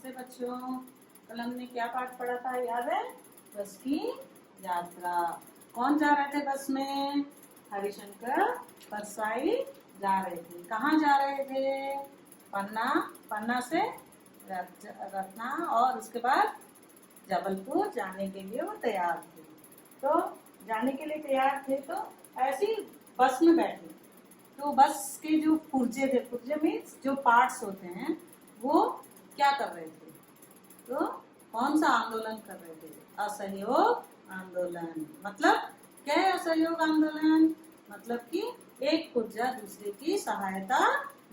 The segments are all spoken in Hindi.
नमस्ते बच्चों। कल हमने क्या पाठ पढ़ा था याद है? बस की यात्रा। कौन जा रहे थे बस में? हरिशंकर परसाई जा रहे थे। कहाँ जा रहे थे? पन्ना। पन्ना से रत्ना और उसके बाद जबलपुर जाने के लिए वो तैयार थे। तो जाने के लिए तैयार थे तो ऐसी बस में बैठे। तो बस के जो पुर्जे थे, पुर्जे मीन्स जो पार्ट्स होते हैं, वो क्या कर रहे थे? तो कौन सा आंदोलन कर रहे थे? असहयोग आंदोलन। मतलब क्या है असहयोग आंदोलन? मतलब कि एक पुर्जा दूसरे की सहायता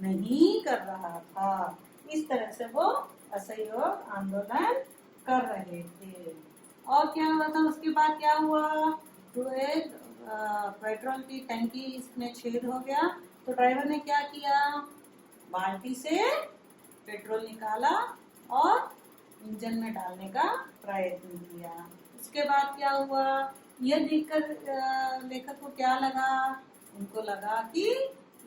नहीं कर रहा था। इस तरह से वो असहयोग आंदोलन कर रहे थे। और क्या हुआ था? उसके बाद क्या हुआ? तो एक पेट्रोल की टंकी इसमें छेद हो गया। तो ड्राइवर ने क्या किया? बाल्टी से पेट्रोल निकाला और इंजन में डालने का प्रयत्न किया। उसके बाद क्या हुआ? यह देखकर लेखक को क्या लगा? उनको लगा कि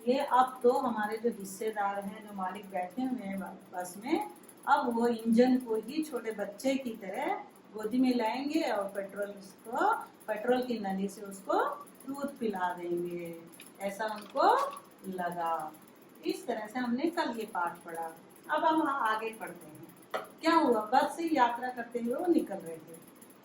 ये अब तो हमारे जो हिस्सेदार हैं, जो मालिक बैठे हुए हैं बस में, अब वो इंजन को ही छोटे बच्चे की तरह गोदी में लाएंगे और पेट्रोल की नली से उसको दूध पिला देंगे। ऐसा उनको लगा। इस तरह से हमने कल ये पाठ पढ़ा। अब हम आगे पढ़ते हैं। क्या हुआ? बस से यात्रा करते हुए वो निकल रहे थे।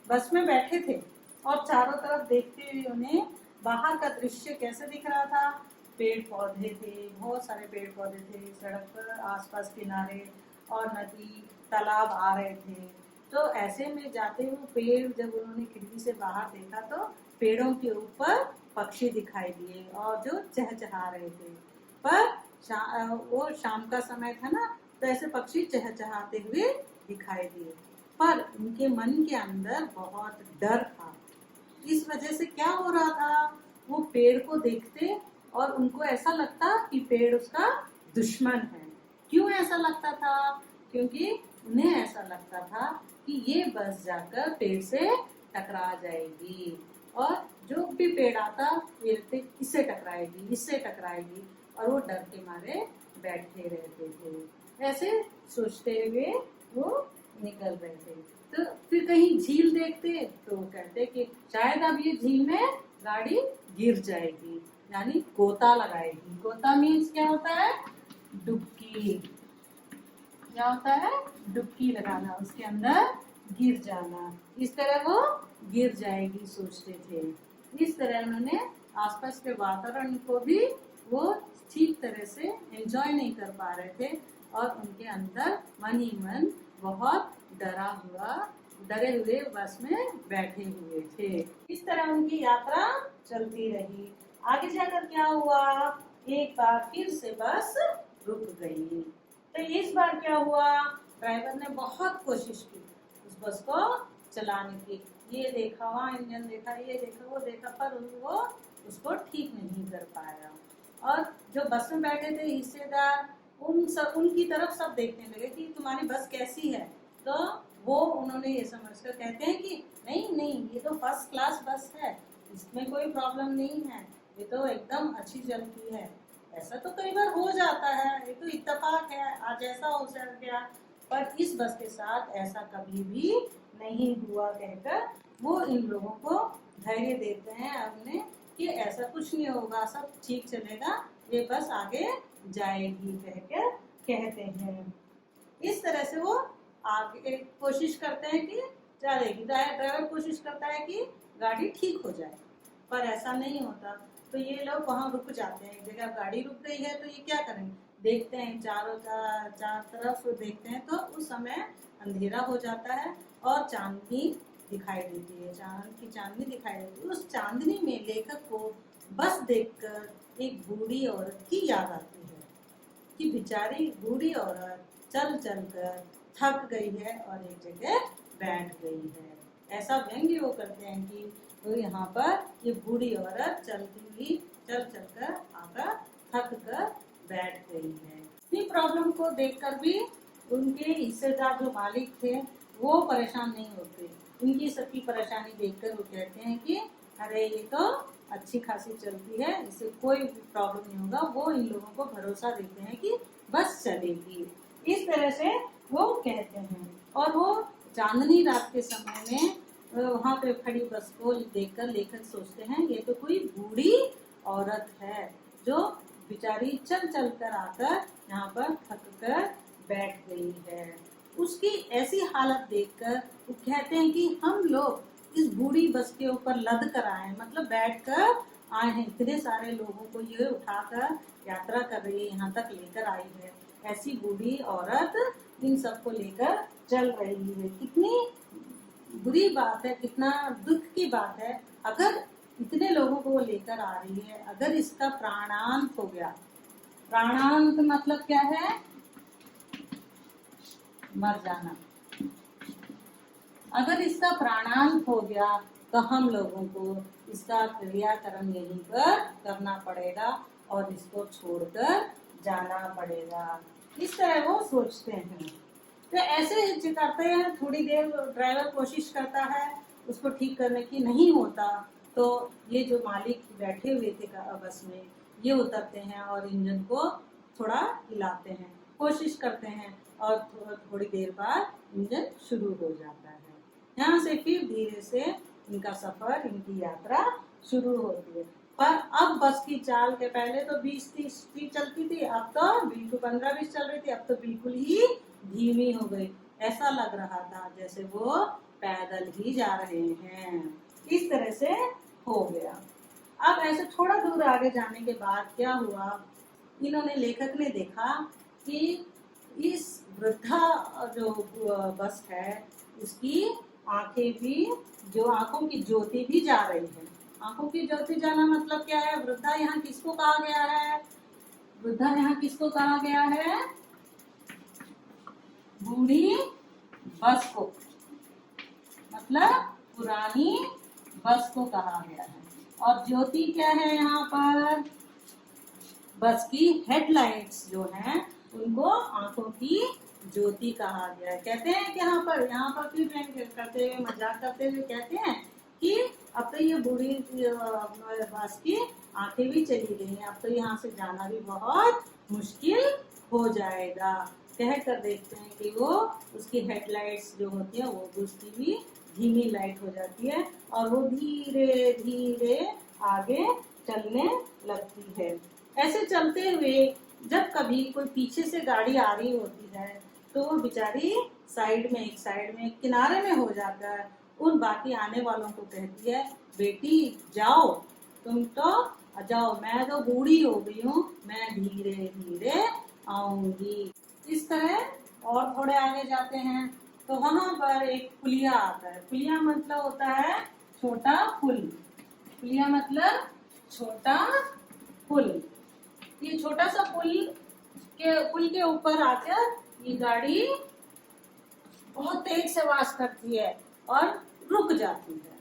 बस में बैठे थे और चारों तरफ देखते हुए उन्हें बाहर का दृश्य कैसे दिख रहा था? पेड़ पौधे थे, बहुत सारे पेड़ पौधे थे सड़क पर, आसपास किनारे, और नदी तालाब आ रहे थे। तो ऐसे में जाते हुए पेड़, जब उन्होंने खिड़की से बाहर देखा तो पेड़ों के ऊपर पक्षी दिखाई दिए और जो चहचहा रहे थे। पर वो शाम का समय था ना, तो ऐसे पक्षी चहचहाते हुए दिखाई दिए। पर उनके मन के अंदर बहुत डर था। इस वजह से क्या हो रहा था? वो पेड़ को देखते और उनको ऐसा लगता कि पेड़ उसका दुश्मन है। क्यों ऐसा लगता था? क्योंकि उन्हें ऐसा लगता था कि ये बस जाकर पेड़ से टकरा जाएगी और जो भी पेड़ आता ये इससे टकराएगी, इससे टकराएगी, और वो डर के मारे बैठे रहते थे। ऐसे सोचते हुए वो निकल रहे थे। तो फिर कहीं झील देखते तो कहते कि शायद अब ये झील में गाड़ी गिर जाएगी, यानी गोता लगाएगी। गोता मीन्स क्या होता है? डुबकी। क्या होता है? डुबकी लगाना, उसके अंदर गिर जाना। इस तरह वो गिर जाएगी सोचते थे। इस तरह उन्होंने आसपास के वातावरण को भी वो ठीक तरह से एंजॉय नहीं कर पा रहे थे और उनके अंदर मन ही मन बहुत डरे हुए बस में बैठे हुए थे। इस तरह उनकी यात्रा चलती रही। आगे जाकर क्या हुआ? एक बार फिर से बस रुक गई। तो इस बार क्या हुआ? ड्राइवर ने बहुत कोशिश की उस बस को चलाने की। ये देखा, वहाँ इंजन देखा, ये देखा, वो देखा, पर वो उसको ठीक नहीं कर पाया। और जो बस में बैठे थे हिस्सेदार, उनकी तरफ सब देखने लगे कि तुम्हारी बस कैसी है। तो वो उन्होंने ये समझकर कहते हैं कि नहीं नहीं, ये तो फर्स्ट क्लास बस है, इसमें कोई प्रॉब्लम नहीं है, ये तो एकदम अच्छी चलती है। ऐसा तो कई बार हो जाता है, ये तो इत्तेफाक है, आज ऐसा हो गया, पर इस बस के साथ ऐसा कभी भी नहीं हुआ कहकर वो इन लोगों को धैर्य देते हैं अपने कि ऐसा कुछ नहीं होगा, सब ठीक चलेगा, ये बस आगे जाएगी कहकर कहते हैं। इस तरह से वो आगे कोशिश करते हैं कि चलेगी। ड्राइवर कोशिश करता है कि गाड़ी ठीक हो जाए, पर ऐसा नहीं होता। तो ये लोग वहाँ रुक जाते हैं। जगह गाड़ी रुक गई है तो ये क्या करेंगे? देखते हैं चार तरफ देखते हैं तो उस समय अंधेरा हो जाता है और चांदनी दिखाई देती है। चांद की चांदनी दिखाई देती है। उस चांदनी में लेखक को बस देखकर एक बूढ़ी औरत की याद आती है कि बेचारी बूढ़ी औरत चल चल कर थक गई है और एक जगह बैठ गई है। ऐसा व्यंग्य वो करते हैं कि तो यहाँ पर ये बूढ़ी औरत चलती हुई चल कर आकर थक कर बैठ गई है। इस प्रॉब्लम को देखकर भी उनके हिस्सेदार जो मालिक थे वो परेशान नहीं होते। इनकी सबकी परेशानी देखकर वो कहते हैं कि अरे ये तो अच्छी खासी चलती है, इससे कोई प्रॉब्लम नहीं होगा। वो इन लोगों को भरोसा देते हैं कि बस चलेगी। इस तरह से वो कहते हैं। और वो चांदनी रात के समय में वहां पे खड़ी बस को देखकर लेखक सोचते हैं ये तो कोई बूढ़ी औरत है जो बेचारी चल चल कर आकर यहाँ पर थक कर बैठ गई है। उसकी ऐसी हालत देखकर वो कहते हैं कि हम लोग इस बूढ़ी बस के ऊपर लद कर आए, मतलब बैठ कर आए हैं। इतने सारे लोगों को ये उठाकर यात्रा कर रही है, यहाँ तक लेकर आई है। ऐसी बूढ़ी औरत इन सबको लेकर चल रही है। कितनी बुरी बात है, कितना दुख की बात है। अगर इतने लोगों को वो लेकर आ रही है, अगर इसका प्राणांत हो गया, प्राणांत मतलब क्या है? मर जाना। अगर इसका प्राणांत हो गया तो हम लोगों को इसका क्रियाकर्म यहीं पर करना पड़ेगा और इसको छोड़कर जाना पड़ेगा। इस तरह वो सोचते हैं। तो ऐसे करते हैं, थोड़ी देर ड्राइवर कोशिश करता है उसको ठीक करने की, नहीं होता तो ये जो मालिक बैठे हुए थे बस में ये उतरते हैं और इंजन को थोड़ा हिलाते हैं, कोशिश करते हैं और थोड़ी देर बाद इंजन शुरू हो जाता है। यहाँ से फिर धीरे से इनका सफर, इनकी यात्रा शुरू होती है। पर अब बस की चाल के पहले तो 20-30 स्पीड चलती थी, अब तो बिल्कुल 15-20 चल रही थी, अब तो बिल्कुल ही धीमी हो गई। ऐसा लग रहा था जैसे वो पैदल ही जा रहे हैं। इस तरह से हो गया। अब ऐसे थोड़ा दूर आगे जाने के बाद क्या हुआ, इन्होंने लेखक ने देखा कि इस वृद्धा जो बस है उसकी आंखें भी, जो आंखों की ज्योति भी जा रही है। आंखों की ज्योति जाना मतलब क्या है? वृद्धा यहाँ किसको कहा गया है? वृद्धा यहाँ किसको कहा गया है? बूढ़ी बस को, मतलब पुरानी बस को कहा गया है। और ज्योति क्या है यहाँ पर? बस की हेडलाइट्स जो हैं उनको आंखों की ज्योति कहा गया है। कहते हैं कि यहाँ पर भी व्यंग करते हुए, मजाक करते हुए कहते हैं कि अब तो ये बूढ़ी बस की आंखें भी चली गई हैं, अब तो यहाँ से जाना भी बहुत मुश्किल हो जाएगा। कह कर देखते हैं कि वो उसकी हेडलाइट्स जो होती है वो उसकी भी धीमी लाइट हो जाती है और वो धीरे धीरे आगे चलने लगती है। ऐसे चलते हुए जब कभी कोई पीछे से गाड़ी आ रही होती है तो वो बेचारी एक साइड में किनारे में हो जाकर उन बाकी आने वालों को कहती है, बेटी जाओ, तुम तो जाओ, मैं तो बूढ़ी हो गई हूँ, मैं धीरे धीरे आऊंगी। इस तरह और थोड़े आगे जाते हैं तो वहां पर एक पुलिया आता है। पुलिया मतलब होता है छोटा पुल। पुलिया मतलब छोटा पुल। ये छोटा सा पुल के ऊपर आकर ये गाड़ी बहुत तेज से आवाज करती है और रुक जाती है।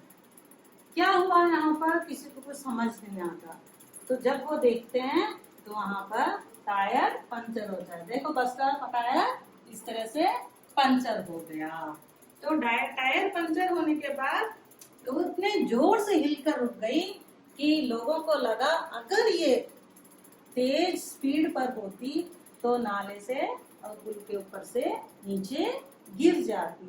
क्या हुआ यहाँ पर किसी को कुछ समझ नहीं आता। तो जब वो देखते हैं तो वहां पर टायर पंचर होता है। देखो बस का टायर इस तरह से पंचर हो गया। तो टायर पंचर होने के बाद तो इतने जोर से हिलकर रुक गई कि लोगों को लगा अगर ये तेज स्पीड पर होती तो नाले से और पुल के ऊपर से नीचे गिर जाती,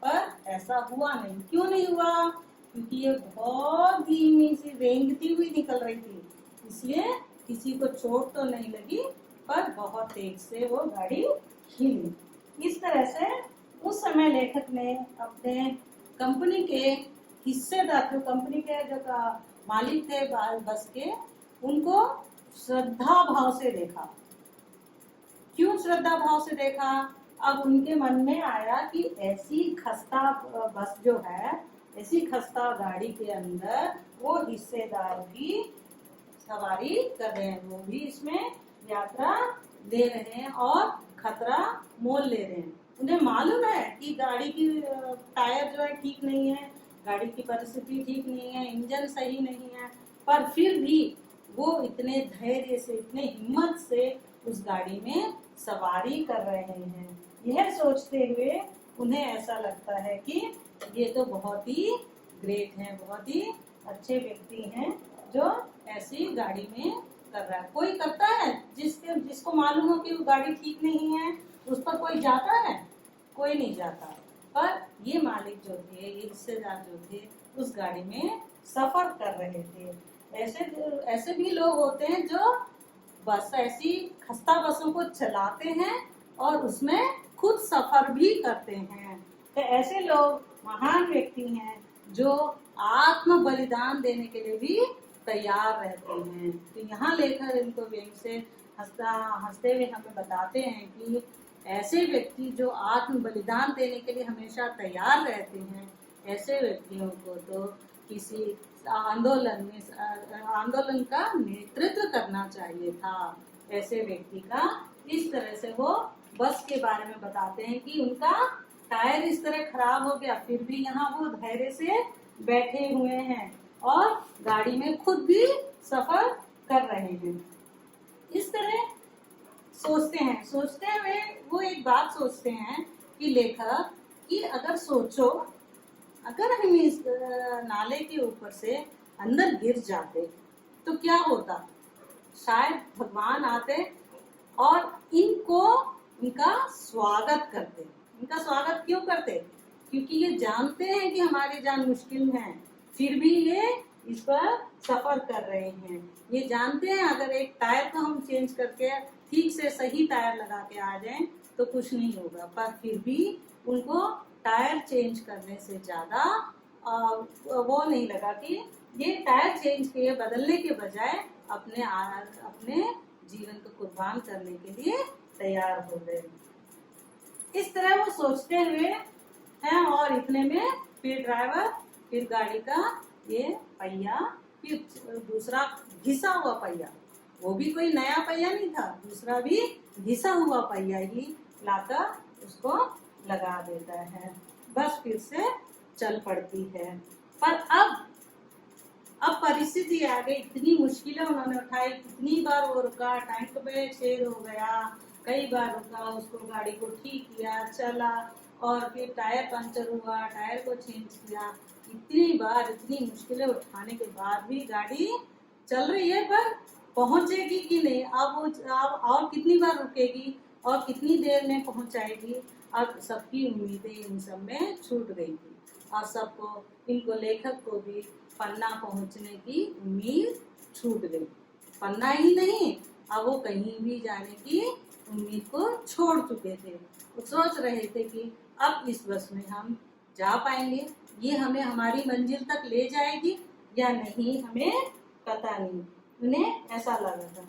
पर ऐसा हुआ नहीं। क्यों नहीं हुआ? क्योंकि ये बहुत धीमी सी रेंगती हुई निकल रही थी, इसलिए किसी को चोट तो नहीं लगी, पर बहुत तेज से वो गाड़ी हिली। इस तरह से उस समय लेखक ने अपने कंपनी के हिस्सेदार, जो कंपनी के जो मालिक थे बस के, उनको श्रद्धा भाव से देखा। क्यों श्रद्धा भाव से देखा? अब उनके मन में आया कि ऐसी खस्ता बस जो है, ऐसी खस्ता गाड़ी के अंदर वो हिस्सेदार भी सवारी कर रहे हैं, वो भी इसमें यात्रा ले रहे हैं और खतरा मोल ले रहे हैं। उन्हें मालूम है कि गाड़ी की टायर जो है ठीक नहीं है, गाड़ी की परिस्थिति ठीक नहीं है, इंजन सही नहीं है, पर फिर भी वो इतने धैर्य से, इतने हिम्मत से उस गाड़ी में सवारी कर रहे हैं। यह सोचते हुए उन्हें ऐसा लगता है कि ये तो बहुत ही ग्रेट हैं, बहुत ही अच्छे व्यक्ति हैं जो ऐसी गाड़ी में कर रहा है। कोई करता है जिसको मालूम हो कि वो गाड़ी ठीक नहीं है, उस पर कोई जाता है? कोई नहीं जाता। पर ये मालिक जो थे, ये रिश्तेदार जो थे, उस गाड़ी में सफर कर रहे थे। ऐसे ऐसे भी लोग होते हैं जो बस ऐसी खस्ता बसों को चलाते हैं और उसमें खुद सफर भी करते हैं। तो ऐसे लोग महान व्यक्ति हैं जो आत्म बलिदान देने के लिए भी तैयार रहते हैं। तो यहाँ लेकर इनको व्यंग से हंसते हुए हमें बताते हैं कि ऐसे व्यक्ति जो आत्म बलिदान देने के लिए हमेशा तैयार रहते हैं, ऐसे व्यक्तियों को तो किसी आंदोलन का नेतृत्व करना चाहिए था। ऐसे व्यक्ति का इस तरह से वो बस के बारे में बताते हैं कि उनका टायर इस तरह खराब हो गया, फिर भी यहाँ वो धैर्य से बैठे हुए हैं और गाड़ी में खुद भी सफर कर रहे हैं। इस तरह सोचते हुए वो एक बात सोचते हैं कि लेखक कि अगर हम इस नाले के ऊपर से अंदर गिर जाते तो क्या होता। शायद भगवान आते और इनका स्वागत करते। इनका स्वागत क्यों करते? क्योंकि ये जानते हैं कि हमारी जान मुश्किल है, फिर भी ये इस पर सफर कर रहे हैं। ये जानते हैं अगर एक टायर को हम चेंज करके ठीक से सही टायर लगा के आ जाएं तो कुछ नहीं होगा, पर फिर भी उनको टायर चेंज करने से ज्यादा वो नहीं लगा कि ये टायर चेंज किए बदलने के बजाय अपने जीवन को कुर्बान करने के लिए तैयार हो गए। इस तरह वो सोचते हुए हैं और इतने में फिर गाड़ी का ये पहिया, फिर दूसरा घिसा हुआ पहिया, वो भी कोई नया पहिया नहीं था, दूसरा भी घिसा हुआ पहिया ही लाकर उसको लगा देता है। बस फिर से चल पड़ती है। पर अब परिस्थिति आ गई, इतनी मुश्किलें उन्होंने उठाई, कितनी बार वो रुका, टैंक में छेद हो गया, कई बार रुका, उसको गाड़ी को ठीक किया, चला और फिर टायर पंचर हुआ, टायर को चेंज किया। इतनी बार इतनी मुश्किलें उठाने के बाद भी गाड़ी चल रही है, पर पहुंचेगी कि नहीं, अब और कितनी बार रुकेगी और कितनी देर में पहुंचाएगी। अब सबकी उम्मीदें इन सब में छूट गई थी और सबको, इनको लेखक को भी पन्ना पहुंचने की उम्मीद छूट गई। पन्ना ही नहीं, अब वो कहीं भी जाने की उम्मीद को छोड़ चुके थे। वो सोच रहे थे कि अब इस बस में हम जा पाएंगे, ये हमें हमारी मंजिल तक ले जाएगी या नहीं, हमें पता नहीं। उन्हें ऐसा लगा था।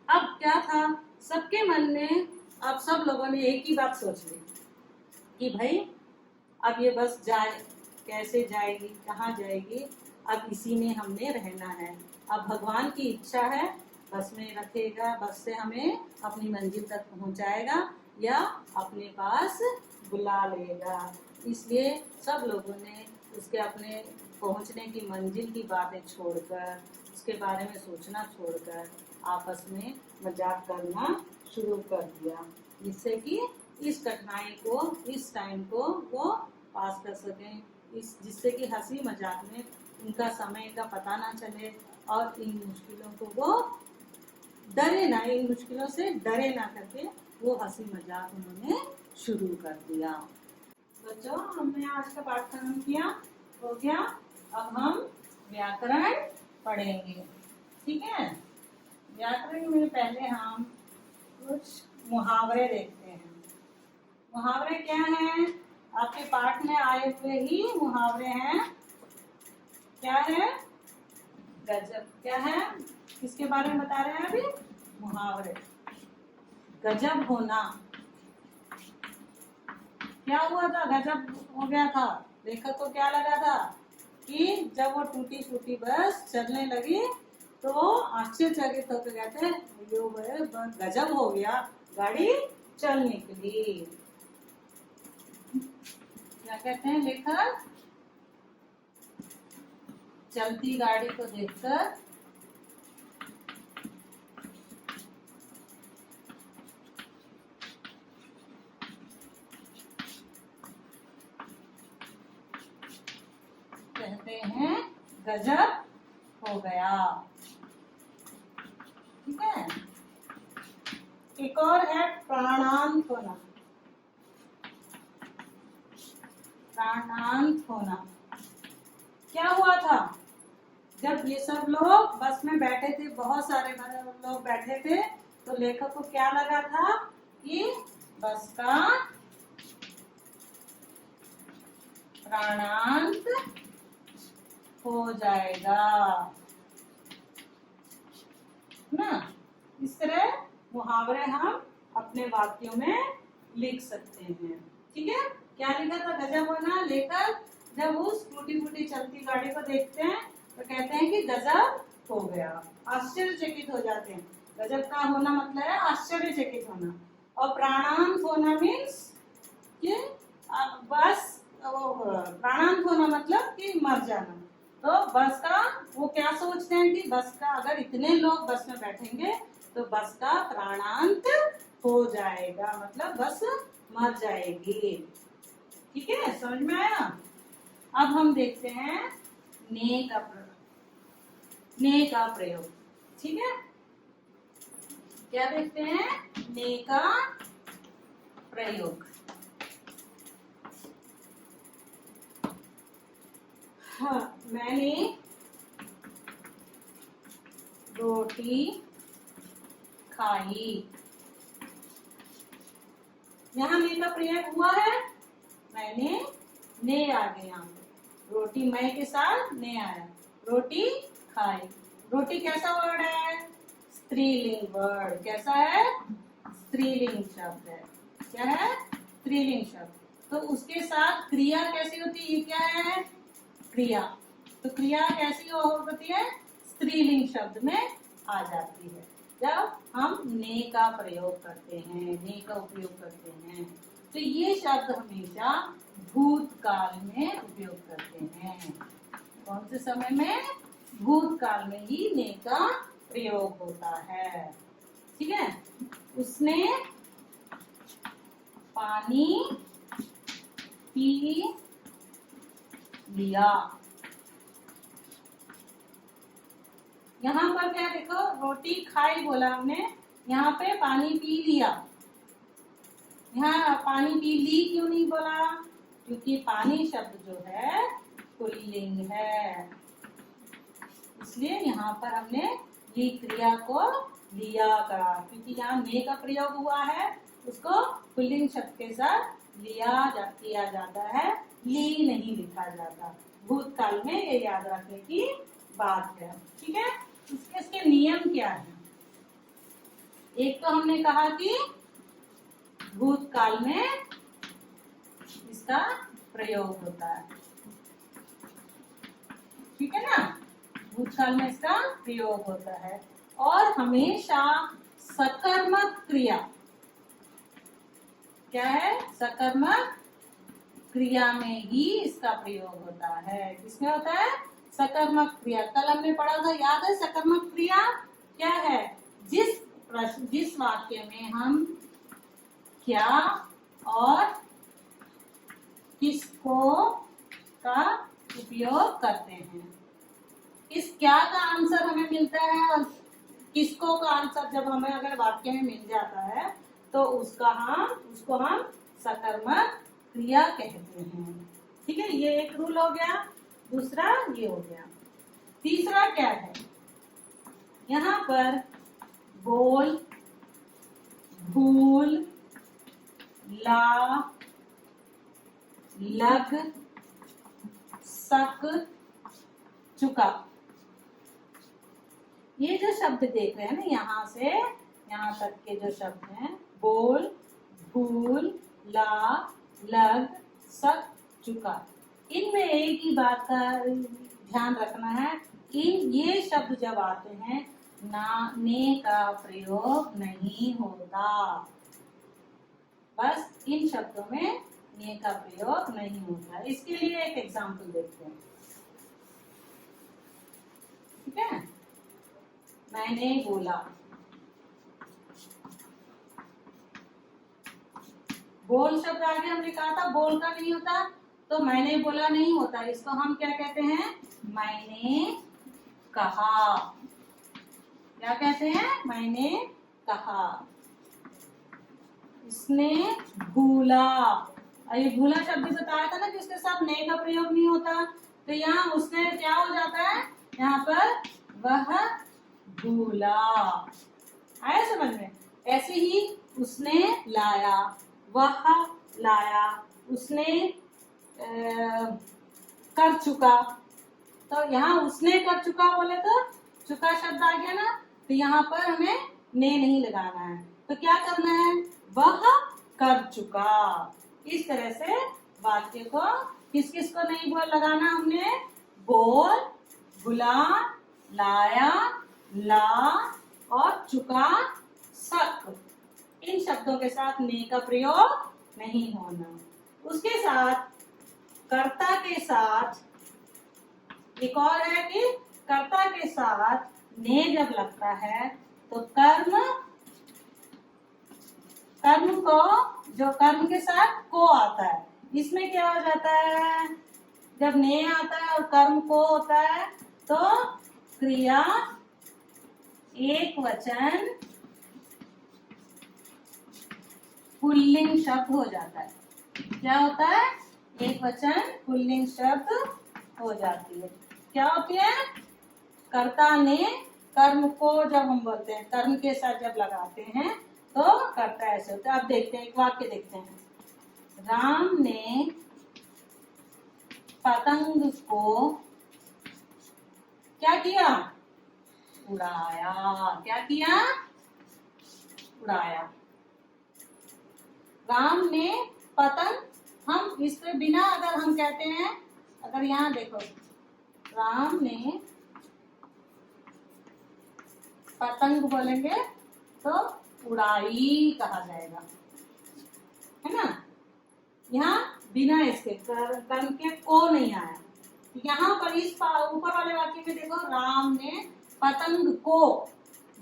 अब क्या था, सबके मन में अब सब लोगों ने एक ही बात सोच ली कि भाई अब ये बस कैसे जाएगी, कहाँ जाएगी, अब इसी में हमने रहना है। अब भगवान की इच्छा है, बस में रखेगा, बस से हमें अपनी मंजिल तक पहुंचाएगा या अपने पास बुला लेगा। इसलिए सब लोगों ने उसके अपने पहुंचने की मंजिल की बातें छोड़कर, उसके बारे में सोचना छोड़कर आपस में मजाक करना शुरू कर दिया, जिससे कि इस कठिनाई को, इस टाइम को वो पास कर सकें, जिससे कि हंसी मजाक में उनका समय का पता ना चले और इन मुश्किलों को वो इन मुश्किलों से डरे ना करके वो हंसी मजाक उन्होंने शुरू कर दिया। बच्चों, हमने आज का पाठक्रम किया, हो गया। अब हम व्याकरण पढ़ेंगे, ठीक है। व्याकरण में पहले हम कुछ मुहावरे देखते हैं। मुहावरे क्या हैं? आपके पाठ में आए हुए ही मुहावरे हैं। क्या है? गजब। क्या है? किसके बारे में बता रहे हैं अभी? मुहावरे। गजब होना। क्या हुआ था? गजब हो गया था। लेखक को क्या लगा था कि जब वो टूटी फूटी बस चलने लगी तो आश्चर्यचकित होकर कहते हैं गजब हो गया गाड़ी चलने के लिए। क्या कहते हैं लेखक? चलती गाड़ी को देखकर कहते हैं गजब हो गया, ठीक है। एक और है प्राणांत होना। प्राणांत होना। क्या हुआ था जब ये सब लोग बस में बैठे थे, बहुत सारे लोग बैठे थे, तो लेखक को क्या लगा था कि बस का प्राणांत हो जाएगा ना। इस तरह मुहावरे हम अपने वाक्यों में लिख सकते हैं। ठीक है, क्या लिखा था गजब होना। लेखक जब उस टूटी फूटी चलती गाड़ी को देखते हैं तो कहते हैं कि गजब हो गया, आश्चर्यचकित हो जाते हैं। गजब का होना मतलब है आश्चर्यचकित होना, और प्राणांत होना मीन्स कि बस प्राणांत होना मतलब कि मर जाना। तो बस का वो क्या सोचते हैं कि बस का अगर इतने लोग बस में बैठेंगे तो बस का प्राणांत हो जाएगा, मतलब बस मर जाएगी। ठीक है, समझ में आया। अब हम देखते हैं ने का प्रयोग। ठीक है, क्या देखते हैं ने का प्रयोग। हाँ, मैंने रोटी खाई। यहाँ ने का प्रयोग हुआ है, मैंने ने आ गया यहाँ पे, रोटी मैं के साथ ने आया, रोटी खाई। रोटी कैसा वर्ड है, स्त्रीलिंग वर्ड। कैसा है, स्त्रीलिंग शब्द है। क्या है, स्त्रीलिंग शब्द। तो उसके साथ क्रिया कैसी होती है, ये क्या है, क्रिया। तो क्रिया कैसी होती है, स्त्रीलिंग शब्द में आ जाती है जब हम ने का प्रयोग करते हैं, ने का उपयोग करते हैं। तो ये शब्द हमेशा भूतकाल में उपयोग करते हैं। कौन से समय में, भूतकाल में ही ने का प्रयोग होता है। ठीक है, उसने पानी पी लिया। यहाँ पर क्या देखो, रोटी खाई बोला हमने, यहाँ पे पानी पी लिया। यहाँ पानी पी ली क्यों नहीं बोला, क्योंकि पानी शब्द जो है पुल्लिंग है, इसलिए यहाँ पर हमने ली क्रिया को लिया करा, क्योंकि यहाँ ने का प्रयोग हुआ है, उसको पुल्लिंग शब्द के साथ किया जाता है, ली नहीं लिखा जाता। भूतकाल में ये याद रखने की बात है। ठीक है, इसके नियम क्या है। एक तो हमने कहा कि भूतकाल में इसका प्रयोग होता है। ठीक है ना, भूतकाल में इसका प्रयोग होता है, और हमेशा सकर्मक क्रिया। क्या है, सकर्मक क्रिया में ही इसका प्रयोग होता है। किसमें होता है, सकर्मक क्रिया। कल हमने पढ़ा था, याद है, सकर्मक क्रिया क्या है, जिस वाक्य में हम क्या और किसको का उपयोग करते हैं। इस क्या का आंसर हमें मिलता है और किसको का आंसर जब हमें अगर वाक्य में मिल जाता है तो उसको हम सकर्मक क्रिया कहते हैं। ठीक है, ये एक रूल हो गया। दूसरा ये हो गया। तीसरा क्या है, यहाँ पर बोल, भूल, ला, लग, सक, चुका। ये जो शब्द देख रहे हैं ना, यहाँ से यहाँ तक के जो शब्द हैं, बोल, भूल, ला, लग, सक, चुका, इनमें एक ही बात का ध्यान रखना है कि ये शब्द जब आते हैं ना ने का प्रयोग नहीं होता। बस इन शब्दों में ने का प्रयोग नहीं होता। इसके लिए एक एग्जाम्पल देखते हैं। ठीक है, मैंने बोला, बोल शब्द आगे हमने कहा था बोल का नहीं होता, तो मैंने बोला नहीं होता। इसको हम क्या कहते हैं, मैंने कहा। क्या कहते हैं, मैंने कहा। इसने भूला, ये भूला शब्द भी बताया था ना कि उसके साथ ने का प्रयोग नहीं होता, तो यहाँ उसने क्या हो जाता है, यहाँ पर वह भूला। आया समझ में? ऐसे ही उसने लाया, वह लाया, उसने कर चुका। तो यहाँ उसने कर चुका बोले तो चुका शब्द आ गया ना, तो यहाँ पर हमें ने नहीं लगाना है। तो क्या करना है, वह कर चुका। इस तरह से वाक्य को किस किस को नहीं बोल लगाना हमने, बोल, बुला, लाया, ला और चुका, सक, इन शब्दों के साथ ने का प्रयोग नहीं होना। उसके साथ कर्ता के साथ एक और है कि कर्ता के साथ ने जब लगता है तो कर्म को, जो कर्म के साथ को आता है, इसमें क्या हो जाता है, जब ने आता है और कर्म को होता है तो क्रिया एक वचन पुल्लिंग शब्द हो जाता है। क्या होता है, एक वचन पुल्लिंग शब्द हो जाती है। क्या होती है, कर्ता ने कर्म को जब हम बोलते हैं, कर्म के साथ जब लगाते हैं तो कर्ता ऐसे होता है। अब देखते हैं, एक वाक्य देखते हैं। राम ने पतंग को क्या किया, उड़ाया। क्या किया, उड़ाया। राम ने पतंग, हम इसके बिना अगर हम कहते हैं, अगर यहाँ देखो, राम ने पतंग बोलेंगे तो उड़ाई कहा जाएगा, है ना। यहाँ बिना इसके कर्म के को नहीं आया। यहाँ पर इस ऊपर वाले वाक्य में देखो, राम ने पतंग को,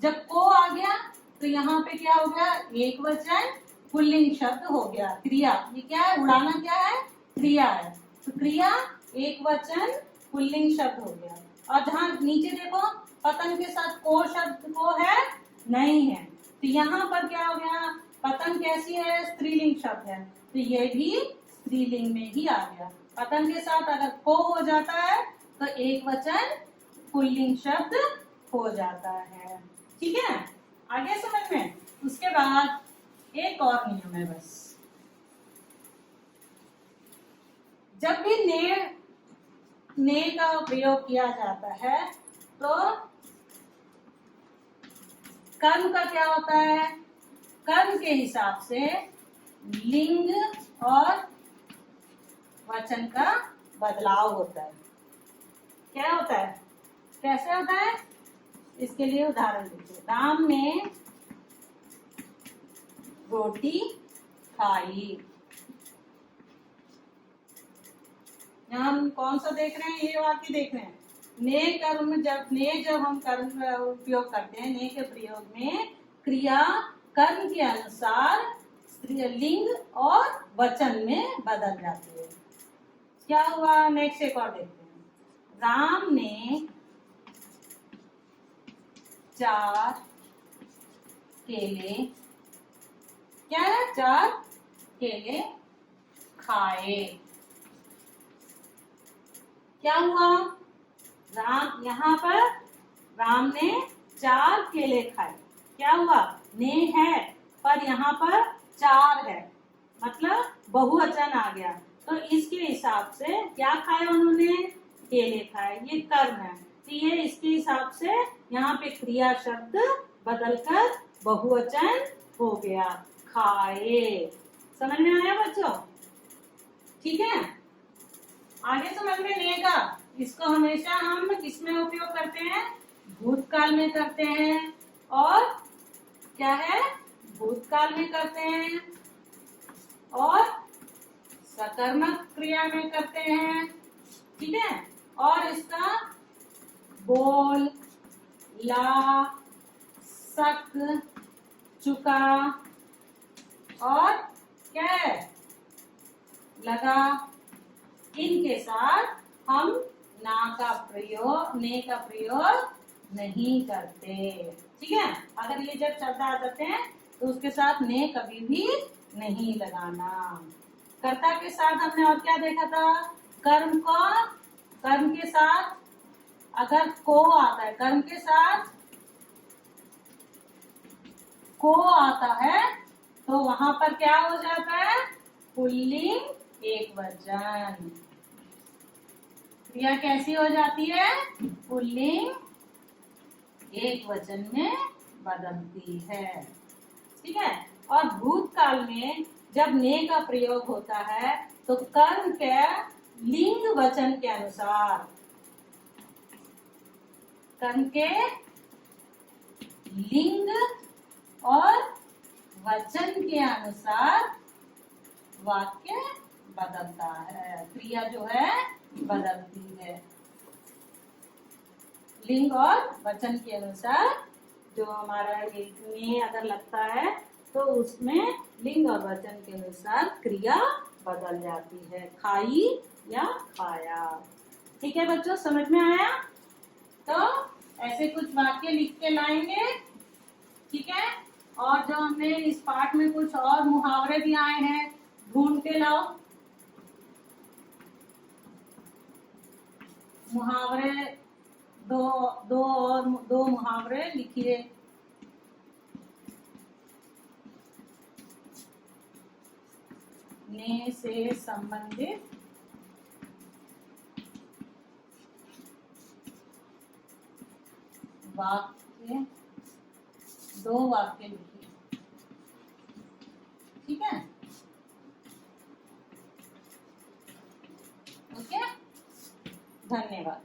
जब को आ गया तो यहाँ पे क्या हो गया, एक वचन पुल्लिंग शब्द हो गया। क्रिया, ये क्या है, उड़ाना क्या है, क्रिया है, तो क्रिया एक वचन पुल्लिंग शब्द हो गया। और जहाँ नीचे देखो, पतंग के साथ को शब्द को है नहीं है, तो यहाँ पर क्या हो गया, पतंग कैसी है, स्त्रीलिंग शब्द है, तो ये भी स्त्रीलिंग में ही आ गया। पतंग के साथ अगर को हो जाता है तो एक वचन पुल्लिंग शब्द हो जाता है। ठीक है, आगे समझ में। उसके बाद एक और नियम है बस, जब भी ने का प्रयोग किया जाता है तो कर्म का क्या होता है, कर्म के हिसाब से लिंग और वचन का बदलाव होता है। क्या होता है, कैसे होता है, इसके लिए उदाहरण देखिए। राम ने रोटी खाई। यहाँ हम कौन सा देख रहे हैं, ये वाक्य देख रहे हैं। ने कर्म, जब हम कर्म उपयोग करते हैं, ने के प्रयोग में क्रिया कर्म के अनुसार स्त्रीलिंग और वचन में बदल जाती है। क्या हुआ, नेक्स्ट एक और देखते हैं। राम ने 4 केले, क्या है, 4 केले खाए। क्या हुआ, राम, यहाँ पर राम ने 4 केले खाए। क्या हुआ, ने है पर यहाँ पर 4 है, मतलब बहुवचन आ गया, तो इसके हिसाब से क्या खाए उन्होंने, केले खाए, ये कर्म है, तो ये इसके हिसाब से यहाँ पे क्रिया शब्द बदलकर बहुवचन हो गया, खाए। समझ में आया बच्चों? ठीक है, आगे समझ में ने का, इसको हमेशा हम किसमें उपयोग करते हैं, भूतकाल में करते हैं, और क्या है, भूतकाल में करते हैं, और सकर्मक क्रिया में करते हैं। ठीक है, और इसका बोल, ला, सक, चुका और क्या है, लगा, इनके साथ हम ने का प्रयोग नहीं करते। ठीक है, अगर ये जब शब्द आ जाते हैं तो उसके साथ ने कभी भी नहीं लगाना। कर्ता के साथ हमने और क्या देखा था, कर्म के साथ अगर को आता है, कर्म के साथ को आता है तो वहां पर क्या हो जाता है, पुल्लिंग एकवचन। क्रिया कैसी हो जाती है, पुल्लिंग एकवचन में बदलती है। ठीक है। और भूतकाल में जब ने का प्रयोग होता है तो कर्म के लिंग वचन के अनुसार, कर्म के लिंग और वचन के अनुसार वाक्य बदलता है, क्रिया जो है बदलती है। लिंग और वचन के अनुसार जो हमारा एक में अगर लगता है तो उसमें लिंग और वचन के अनुसार क्रिया बदल जाती है, खाई या खाया। ठीक है बच्चों, समझ में आया? तो ऐसे कुछ वाक्य लिख के लाएंगे। ठीक है। और जो हमने इस पाठ में कुछ और मुहावरे भी आए हैं, ढूंढ के लाओ। मुहावरे दो मुहावरे लिखिए। ने से संबंधित वाक्य, दो वाक्य लिखिए। ठीक है। ओके, धन्यवाद।